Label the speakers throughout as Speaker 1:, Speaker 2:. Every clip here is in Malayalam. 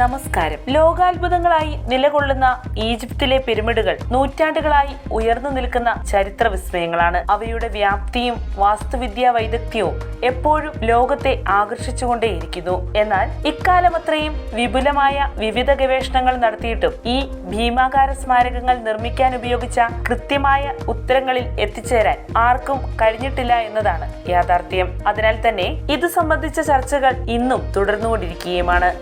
Speaker 1: നമസ്കാരം. ലോകാത്ഭുതങ്ങളായി നിലകൊള്ളുന്ന ഈജിപ്തിലെ പിരമിഡുകൾ നൂറ്റാണ്ടുകളായി ഉയർന്നു നിൽക്കുന്ന ചരിത്ര വിസ്മയങ്ങളാണ്. അവയുടെ വ്യാപ്തിയും വാസ്തുവിദ്യാ വൈദഗ്ധ്യവും എപ്പോഴും ലോകത്തെ ആകർഷിച്ചുകൊണ്ടേയിരിക്കുന്നു. എന്നാൽ ഇക്കാലമത്രയും വിപുലമായ വിവിധ ഗവേഷണങ്ങൾ നടത്തിയിട്ടും ഈ ഭീമാകാര സ്മാരകങ്ങൾ നിർമ്മിക്കാൻ ഉപയോഗിച്ച കൃത്യമായ ഉത്തരങ്ങളിൽ എത്തിച്ചേരാൻ ആർക്കും കഴിഞ്ഞിട്ടില്ല എന്നതാണ് യാഥാർത്ഥ്യം. അതിനാൽ തന്നെ ഇത് സംബന്ധിച്ച ചർച്ചകൾ ഇന്നും തുടർന്നുകൊണ്ടിരിക്കുകയുമാണ്.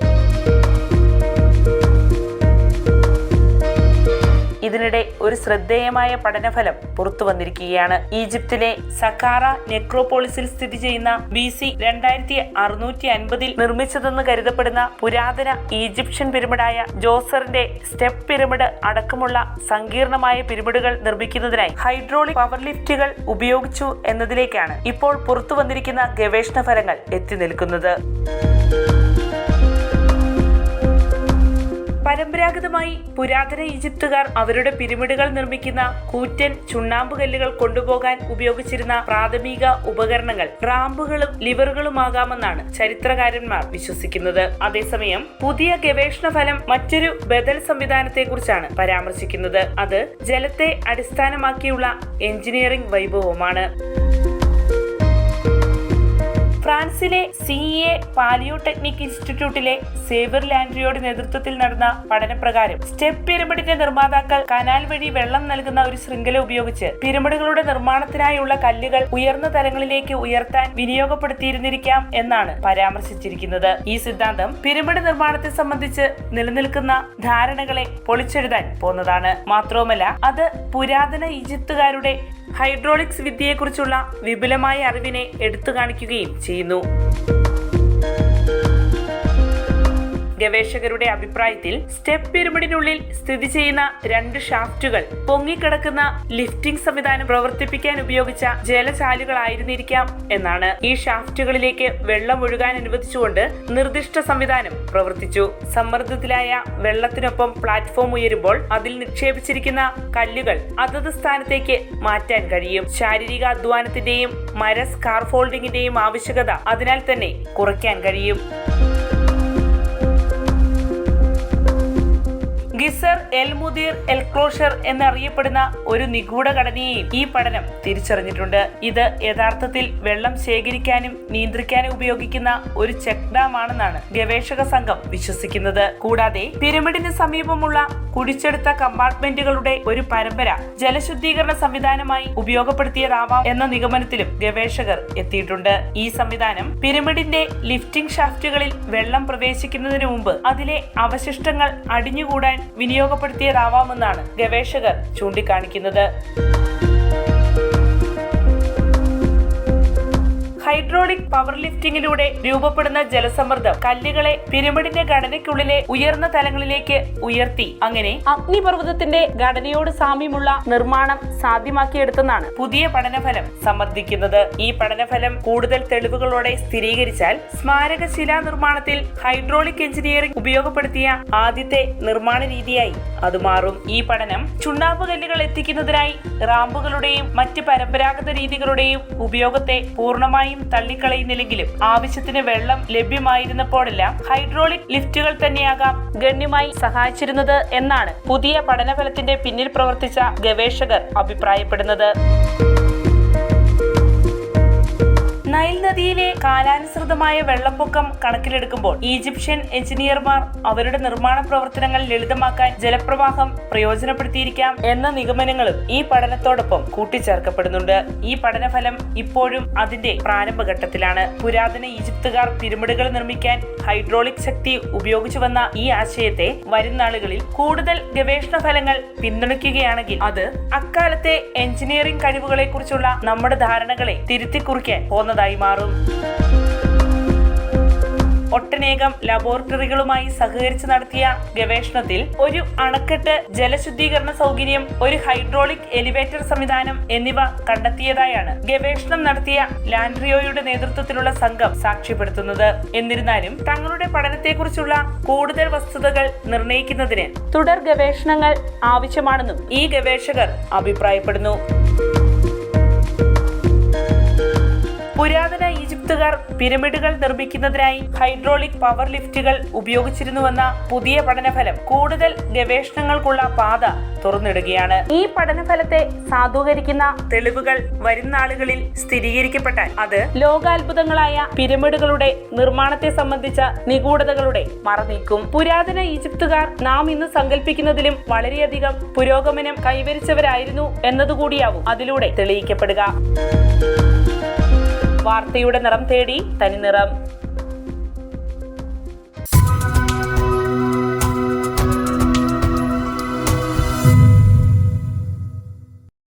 Speaker 1: ഇതിനിടെ ഒരു ശ്രദ്ധേയമായ പഠനഫലം പുറത്തു വന്നിരിക്കുകയാണ്. ഈജിപ്തിലെ സക്കാറ നെക്രോപോളിസിൽ സ്ഥിതി ചെയ്യുന്ന BC 2650 നിർമ്മിച്ചതെന്ന് കരുതപ്പെടുന്ന പുരാതന ഈജിപ്ഷ്യൻ പിരമിഡായ ജോസറിന്റെ സ്റ്റെപ്പ് പിരമിഡ് അടക്കമുള്ള സങ്കീർണമായ പിരമിഡുകൾ നിർമ്മിക്കുന്നതിനായി ഹൈഡ്രോളിക് പവർ ലിഫ്റ്റുകൾ ഉപയോഗിച്ചു എന്നതിലേക്കാണ് ഇപ്പോൾ പുറത്തു വന്നിരിക്കുന്ന ഗവേഷണ ഫലങ്ങൾ എത്തി നിൽക്കുന്നത്. പരമ്പരാഗതമായി പുരാതന ഈജിപ്തുകാർ അവരുടെ പിരമിഡുകൾ നിർമ്മിക്കുന്ന കൂറ്റൻ ചുണ്ണാമ്പുകല്ലുകൾ കൊണ്ടുപോകാൻ ഉപയോഗിച്ചിരുന്ന പ്രാഥമിക ഉപകരണങ്ങൾ റാമ്പുകളും ലിവറുകളുമാകാമെന്നാണ് ചരിത്രകാരന്മാർ വിശ്വസിക്കുന്നത്. അതേസമയം പുതിയ ഗവേഷണ ഫലം മറ്റൊരു ബദൽ സംവിധാനത്തെക്കുറിച്ചാണ് പരാമർശിക്കുന്നത്. അത് ജലത്തെ അടിസ്ഥാനമാക്കിയുള്ള എഞ്ചിനീയറിംഗ് വൈഭവമാണ്. ഫ്രാൻസിലെ CEA പാലിയോടെക്നിക് ഇൻസ്റ്റിറ്റ്യൂട്ടിലെ സേവർ ലാൻഡ്രിയുടെ നേതൃത്വത്തിൽ നടന്ന പഠനപ്രകാരം സ്റ്റെപ്പ് പിരമിഡിന്റെ നിർമ്മാതാക്കൾ കനാൽ വഴി വെള്ളം നൽകുന്ന ഒരു ശൃംഖല ഉപയോഗിച്ച് പിരമിഡുകളുടെ നിർമ്മാണത്തിനായുള്ള കല്ലുകൾ ഉയർന്ന തലങ്ങളിലേക്ക് ഉയർത്താൻ വിനിയോഗപ്പെടുത്തിയിരുന്നിരിക്കാം എന്നാണ് പരാമർശിച്ചിരിക്കുന്നത്. ഈ സിദ്ധാന്തം പിരമിഡ് നിർമ്മാണത്തെ സംബന്ധിച്ച് നിലനിൽക്കുന്ന ധാരണകളെ പൊളിച്ചെഴുതാൻ പോന്നതാണ്. മാത്രവുമല്ല, അത് പുരാതന ഈജിപ്തുകാരുടെ ഹൈഡ്രോളിക്സ് വിദ്യയെക്കുറിച്ചുള്ള വിപുലമായ അറിവിനെ എടുത്തു കാണിക്കുകയും ചെയ്യുന്നു. ഗവേഷകരുടെ അഭിപ്രായത്തിൽ സ്റ്റെപ്പ് പിരമിഡിനുള്ളിൽ സ്ഥിതി ചെയ്യുന്ന 2 ഷാഫ്റ്റുകൾ പൊങ്ങിക്കിടക്കുന്ന ലിഫ്റ്റിംഗ് സംവിധാനം പ്രവർത്തിപ്പിക്കാൻ ഉപയോഗിച്ച ജലചാലുകളായിരുന്നിരിക്കാം എന്നാണ്. ഈ ഷാഫ്റ്റുകളിലേക്ക് വെള്ളം ഒഴുകാൻ അനുവദിച്ചുകൊണ്ട് നിർദ്ദിഷ്ട സംവിധാനം പ്രവർത്തിച്ചു. സമ്മർദ്ദത്തിലായ വെള്ളത്തിനൊപ്പം പ്ലാറ്റ്ഫോം ഉയരുമ്പോൾ അതിൽ നിക്ഷേപിച്ചിരിക്കുന്ന കല്ലുകൾ അതത് സ്ഥാനത്തേക്ക് മാറ്റാൻ കഴിയും. ശാരീരിക അധ്വാനത്തിന്റെയും മര സ്കാർഫോൾഡിങ്ങിന്റെയും ആവശ്യകത അതിനാൽ തന്നെ കുറയ്ക്കാൻ കഴിയും. ഗിസർ എൽ മുദീർ എൽ ക്ലോഷർ എന്നറിയപ്പെടുന്ന ഒരു നിഗൂഢ ഘടനയെയും ഈ പഠനം തിരിച്ചറിഞ്ഞിട്ടുണ്ട്. ഇത് യഥാർത്ഥത്തിൽ വെള്ളം ശേഖരിക്കാനും നിയന്ത്രിക്കാനും ഉപയോഗിക്കുന്ന ഒരു ചെക്ക് ഡാം ആണെന്നാണ് ഗവേഷക സംഘം വിശ്വസിക്കുന്നത്. കൂടാതെ പിരമിഡിന് സമീപമുള്ള കുഴിച്ചെടുത്ത കമ്പാർട്ട്മെന്റുകളുടെ ഒരു പരമ്പര ജലശുദ്ധീകരണ സംവിധാനമായി ഉപയോഗപ്പെടുത്തിയതാവാം എന്ന നിഗമനത്തിലും ഗവേഷകർ എത്തിയിട്ടുണ്ട്. ഈ സംവിധാനം പിരമിഡിന്റെ ലിഫ്റ്റിംഗ് ഷാഫ്റ്റുകളിൽ വെള്ളം പ്രവേശിക്കുന്നതിന് മുമ്പ് അതിലെ അവശിഷ്ടങ്ങൾ അടിഞ്ഞുകൂടാൻ വിനിയോഗപ്പെടുത്തിയതാവാമെന്നാണ് ഗവേഷകർ ചൂണ്ടിക്കാണിക്കുന്നത്. ഹൈഡ്രോളിക് പവർ ലിഫ്റ്റിംഗിലൂടെ രൂപപ്പെടുന്ന ജലസമ്മർദ്ദം കല്ലുകളെ പിരമിഡിന്റെ ഘടനയ്ക്കുള്ളിലെ ഉയർന്ന തലങ്ങളിലേക്ക് ഉയർത്തി അങ്ങനെ അഗ്നിപർവ്വതത്തിന്റെ ഘടനയോട് സാമ്യമുള്ള നിർമ്മാണം സാധ്യമാക്കിയെടുത്തെന്നാണ് പുതിയ പഠനഫലം സമ്മർദ്ദിക്കുന്നത്. ഈ പഠനഫലം കൂടുതൽ തെളിവുകളോടെ സ്ഥിരീകരിച്ചാൽ സ്മാരക ശിലാ നിർമ്മാണത്തിൽ ഹൈഡ്രോളിക് എഞ്ചിനീയറിംഗ് ഉപയോഗപ്പെടുത്തിയ ആദ്യത്തെ നിർമ്മാണ രീതിയായി അത് മാറും. ഈ പഠനം ചുണ്ണാമ്പ് കല്ലുകൾ എത്തിക്കുന്നതിനായി റാമ്പുകളുടെയും മറ്റ് പരമ്പരാഗത രീതികളുടെയും ഉപയോഗത്തെ പൂർണ്ണമായും തള്ളിക്കളയുന്നില്ലെങ്കിലും ആവശ്യത്തിന് വെള്ളം ലഭ്യമായിരുന്നപ്പോഴെല്ലാം ഹൈഡ്രോളിക് ലിഫ്റ്റുകൾ തന്നെയാകാം ഗണ്യമായി സഹായിച്ചിരുന്നത് എന്നാണ് പുതിയ പഠനഫലത്തിന്റെ പിന്നിൽ പ്രവർത്തിച്ച ഗവേഷകർ അഭിപ്രായപ്പെടുന്നത്. നൈൽ നദിയിലെ കാലാനുസൃതമായ വെള്ളപ്പൊക്കം കണക്കിലെടുക്കുമ്പോൾ ഈജിപ്ഷ്യൻ എഞ്ചിനീയർമാർ അവരുടെ നിർമ്മാണ പ്രവർത്തനങ്ങൾ ലളിതമാക്കാൻ ജലപ്രവാഹം പ്രയോജനപ്പെടുത്തിയിരിക്കാം എന്ന നിഗമനങ്ങളും ഈ പഠനത്തോടൊപ്പം കൂട്ടിച്ചേർക്കപ്പെടുന്നുണ്ട്. ഈ പഠനഫലം ഇപ്പോഴും അതിന്റെ പ്രാരംഭഘട്ടത്തിലാണ്. പുരാതന ഈജിപ്തുകാർ പിരമിഡുകൾ നിർമ്മിക്കാൻ ഹൈഡ്രോളിക് ശക്തി ഉപയോഗിച്ചു വന്ന ഈ ആശയത്തെ വരും നാളുകളിൽ കൂടുതൽ ഗവേഷണ ഫലങ്ങൾ പിന്തുണയ്ക്കുകയാണെങ്കിൽ അത് അക്കാലത്തെ എഞ്ചിനീയറിംഗ് കഴിവുകളെ കുറിച്ചുള്ള നമ്മുടെ ധാരണകളെ തിരുത്തിക്കുറിക്കാൻ പോന്നതായി മാറും. ഒട്ടനേകം ലബോറട്ടറികളുമായി സഹകരിച്ച് നടത്തിയ ഗവേഷണത്തിൽ ഒരു അണക്കെട്ട്, ജലശുദ്ധീകരണ സൗകര്യം, ഒരു ഹൈഡ്രോളിക് എലിവേറ്റർ സംവിധാനം എന്നിവ കണ്ടെത്തിയതായാണ് ഗവേഷണം നടത്തിയ ലാൻഡ്രിയോയുടെ നേതൃത്വത്തിലുള്ള സംഘം സാക്ഷ്യപ്പെടുത്തുന്നത്. എന്നിരുന്നാലും തങ്ങളുടെ പഠനത്തെക്കുറിച്ചുള്ള കൂടുതൽ വസ്തുതകൾ നിർണ്ണയിക്കുന്നതിന് തുടർ ഗവേഷണങ്ങൾ ആവശ്യമാണെന്നും ഈ ഗവേഷകർ അഭിപ്രായപ്പെടുന്നു. പുരാതന ഈജിപ്തുകാർ പിരമിഡുകൾ നിർമ്മിക്കുന്നതിനായി ഹൈഡ്രോളിക് പവർ ലിഫ്റ്റുകൾ ഉപയോഗിച്ചിരുന്നുവെന്ന പുതിയ പഠനഫലം കൂടുതൽ ഗവേഷണങ്ങൾക്കുള്ള പാത തുറന്നിടുകയാണ്. ഈ പഠനഫലത്തെ സാധൂകരിക്കുന്ന തെളിവുകൾ വരും നാളുകളിൽ സ്ഥിരീകരിക്കപ്പെട്ടാൽ അത് ലോകാത്ഭുതങ്ങളായ പിരമിഡുകളുടെ നിർമ്മാണത്തെ സംബന്ധിച്ച നിഗൂഢതകളുടെ മറനീക്കും. പുരാതന ഈജിപ്തുകാർ നാം ഇന്ന് സങ്കല്പിക്കുന്നതിലും വളരെയധികം പുരോഗമനം കൈവരിച്ചവരായിരുന്നു എന്നതുകൂടിയാവും അതിലൂടെ തെളിയിക്കപ്പെടുക. വാർത്തയുടെ നിറം തേടി തനിനിറം.